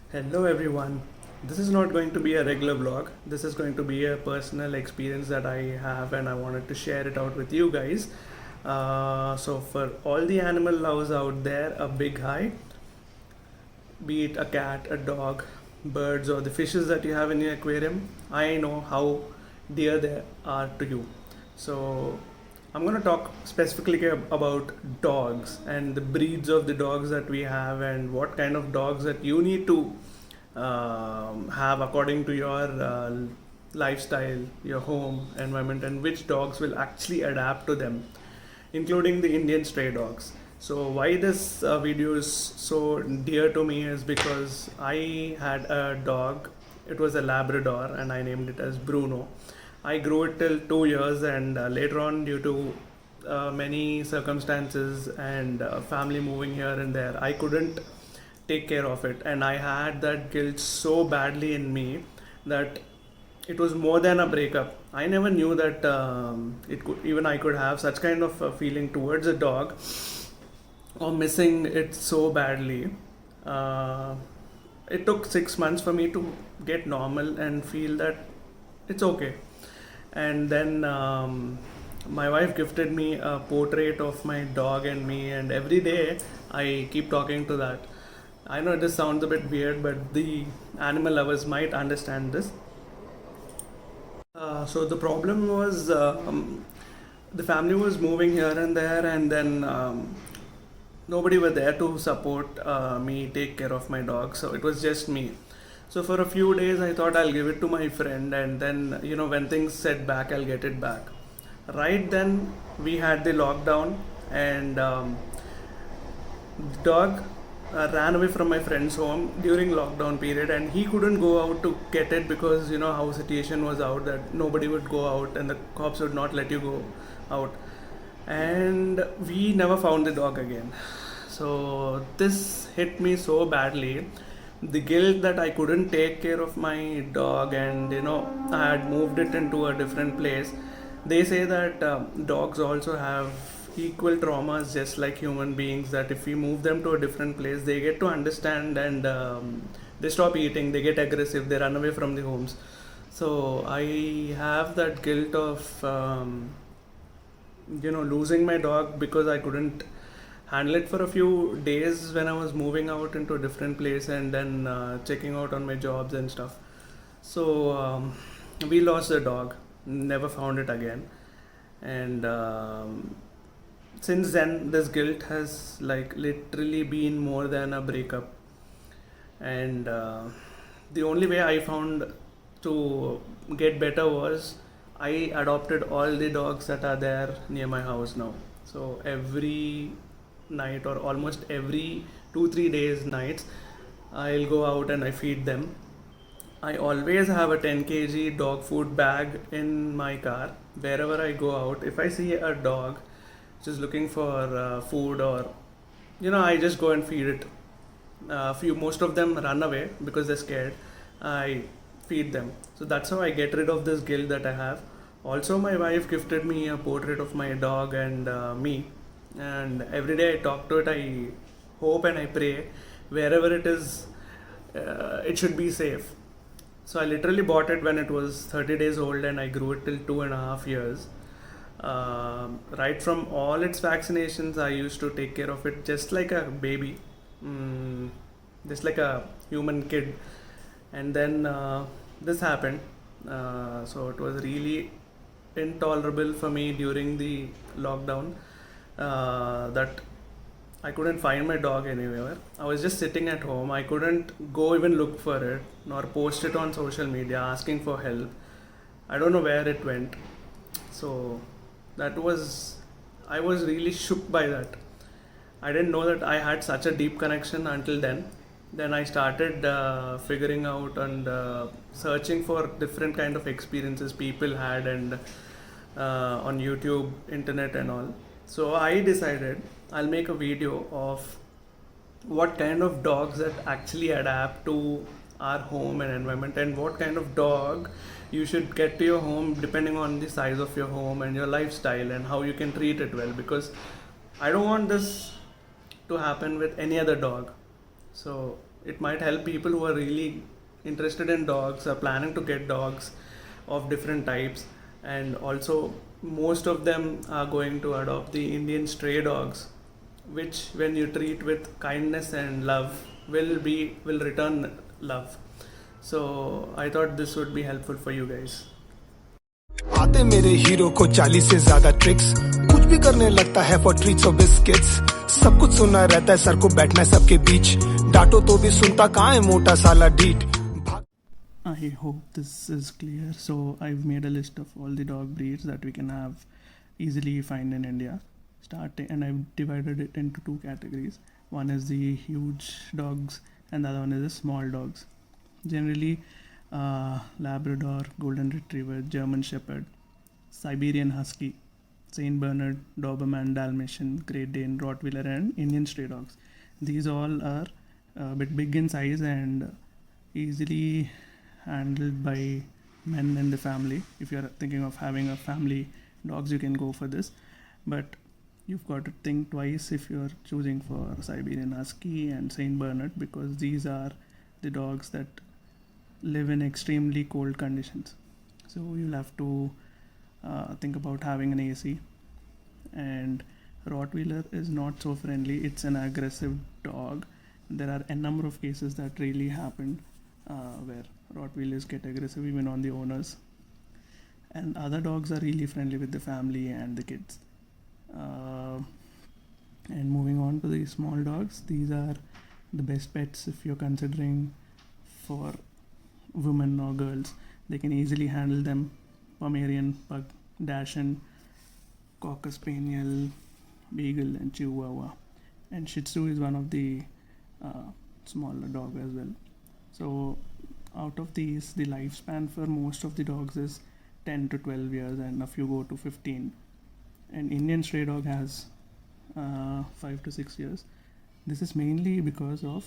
Hello everyone. This is not going to be a regular vlog. This is going to be a personal experience that I have and I wanted to share it out with you guys. So for all the animal lovers out there, a big hi. Be it a cat, a dog, birds or the fishes that you have in your aquarium. I know how dear they are to you. So I'm going to talk specifically about dogs and the breeds of the dogs that we have and what kind of dogs that you need to have according to your lifestyle, your home environment, and which dogs will actually adapt to them, including the Indian stray dogs. So why this video is so dear to me is because I had a dog. It was a Labrador, and I named it as Bruno. I grew it till 2 years, and later on, due to many circumstances and family moving here and there, I couldn't take care of it, and I had that guilt so badly in me that it was more than a breakup. I never knew that it could even I could have such kind of a feeling towards a dog or missing it so badly. Uh, it took 6 months for me to get normal and feel that it's okay. And then my wife gifted me a portrait of my dog and me, and every day I keep talking to that. I know this sounds a bit weird, but the animal lovers might understand this. So the problem was the family was moving here and there, and then nobody were there to support me take care of my dog. So it was just me. So for a few days, I thought I'll give it to my friend, and then when things set back, I'll get it back. Right then, we had the lockdown, and the dog ran away from my friend's home during lockdown period, and he couldn't go out to get it because how situation was out that nobody would go out and the cops would not let you go out, and we never found the dog again. So this hit me so badly, the guilt that I couldn't take care of my dog, and I had moved it into a different place. They say that dogs also have equal traumas just like human beings, that if we move them to a different place, they get to understand, and they stop eating, they get aggressive, they run away from the homes. So I have that guilt of losing my dog because I couldn't handle it for a few days when I was moving out into a different place, and then checking out on my jobs and stuff. So we lost the dog, never found it again, and since then this guilt has like literally been more than a breakup. And the only way I found to get better was I adopted all the dogs that are there near my house now. So every night, or almost every 2 3 days nights, I'll go out and I feed them. I always have a 10 kg dog food bag in my car. Wherever I go out, if I see a dog just looking for food, or I just go and feed it. Few Most of them run away because they're scared. I feed them. So that's how I get rid of this guilt that I have. Also, my wife gifted me a portrait of my dog and me, and every day I talk to it. I hope and I pray wherever it is, it should be safe. So I literally bought it when it was 30 days old, and I grew it till 2.5 years. Right from all its vaccinations, I used to take care of it just like a baby, mm, just like a human kid. And then this happened. So it was really intolerable for me during the lockdown, that I couldn't find my dog anywhere. I was just sitting at home. I couldn't go even look for it nor post it on social media asking for help. I don't know where it went. So that was, I was really shook by that. I didn't know that I had such a deep connection until then. Then I started figuring out and searching for different kind of experiences people had, and on YouTube, internet, and all. So I decided I'll make a video of what kind of dogs that actually adapt to our home and environment, and what kind of dog you should get to your home depending on the size of your home and your lifestyle and how you can treat it well, because I don't want this to happen with any other dog. So it might help people who are really interested in dogs, are planning to get dogs of different types, and also most of them are going to adopt the Indian stray dogs, which when you treat with kindness and love will return love. So I thought this would be helpful for you guys. आते मेरे hero को 40 से ज्यादा tricks, कुछ भी करने लगता है फॉर ट्रीट्स और बिस्किट्स, सब कुछ सुनना रहता है, सर को बैठना है सबके बीच, डांटो तो भी सुनता कहाँ है मोटा साला डीट. I hope this is clear. So I've made a list of all the dog breeds that we can have easily find in India. And I've divided it into two categories. One is the huge dogs, and the other one is the small dogs. Generally, Labrador, Golden Retriever, German Shepherd, Siberian Husky, Saint Bernard, Doberman, Dalmatian, Great Dane, Rottweiler, and Indian stray dogs. These all are a bit big in size and easily handled by men in the family. If you're thinking of having a family dogs, you can go for this, but you've got to think twice if you're choosing for Siberian Husky and Saint Bernard, because these are the dogs that live in extremely cold conditions. So you'll have to think about having an AC. And Rottweiler is not so friendly. It's an aggressive dog. There are a number of cases that really happened where Rottweilers get aggressive even on the owners. And other dogs are really friendly with the family and the kids. And moving on to the small dogs, these are the best pets if you're considering for women or girls. They can easily handle them. Pomeranian, Pug, Dachshund, Cocker Spaniel, Beagle, and Chihuahua. And Shih Tzu is one of the smaller dog as well. So out of these, the lifespan for most of the dogs is 10 to 12 years, and a few go to 15. And Indian stray dog has 5 to 6 years. This is mainly because of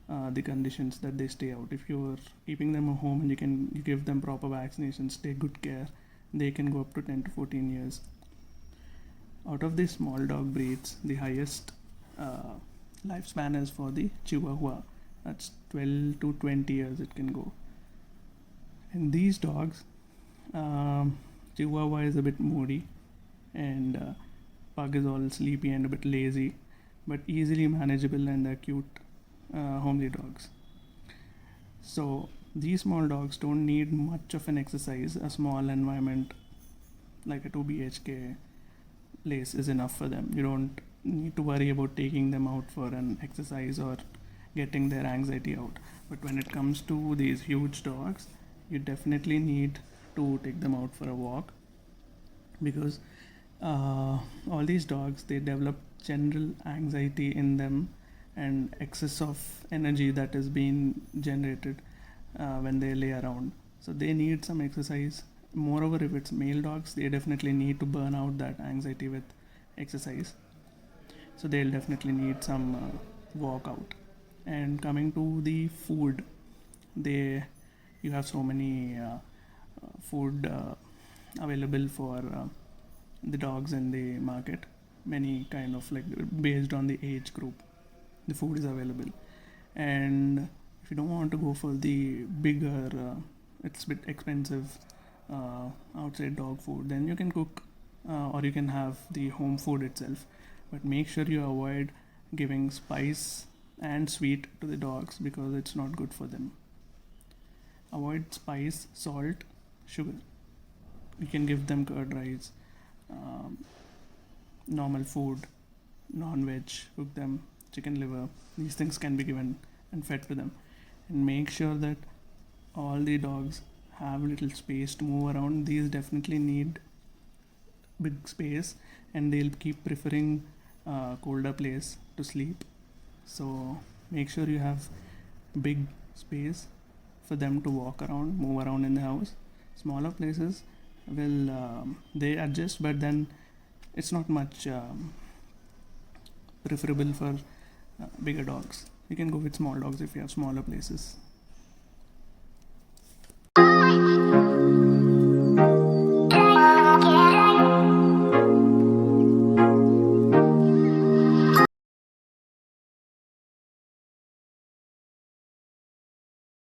the conditions that they stay out. If you're keeping them at home and you give them proper vaccinations, take good care, they can go up to 10 to 14 years. Out of the small dog breeds, the highest lifespan is for the Chihuahua. That's 12 to 20 years it can go. And these dogs, Chihuahua is a bit moody, and Pug is all sleepy and a bit lazy, but easily manageable and are cute homely dogs. So these small dogs don't need much of an exercise. A small environment like a 2 BHK place is enough for them. You don't need to worry about taking them out for an exercise or getting their anxiety out. But when it comes to these huge dogs, you definitely need to take them out for a walk, because all these dogs, they develop general anxiety in them and excess of energy that is being generated when they lay around. So they need some exercise. Moreover, if it's male dogs, they definitely need to burn out that anxiety with exercise. So they'll definitely need some walk out. And coming to the food, you have so many food available for the dogs in the market. Many kind of like based on the age group, the food is available. And if you don't want to go for the bigger, it's a bit expensive outside dog food, then you can cook or you can have the home food itself. But make sure you avoid giving spice and sweet to the dogs, because it's not good for them. Avoid spice, salt, sugar. You can give them curd rice, normal food, non-veg, cook them, chicken liver. These things can be given and fed to them. And make sure that all the dogs have little space to move around. These definitely need big space, and they'll keep preferring colder place to sleep. So make sure you have big space for them to walk around, move around in the house. Smaller places will they adjust, but then it's not much preferable for bigger dogs. You can go with small dogs if you have smaller places.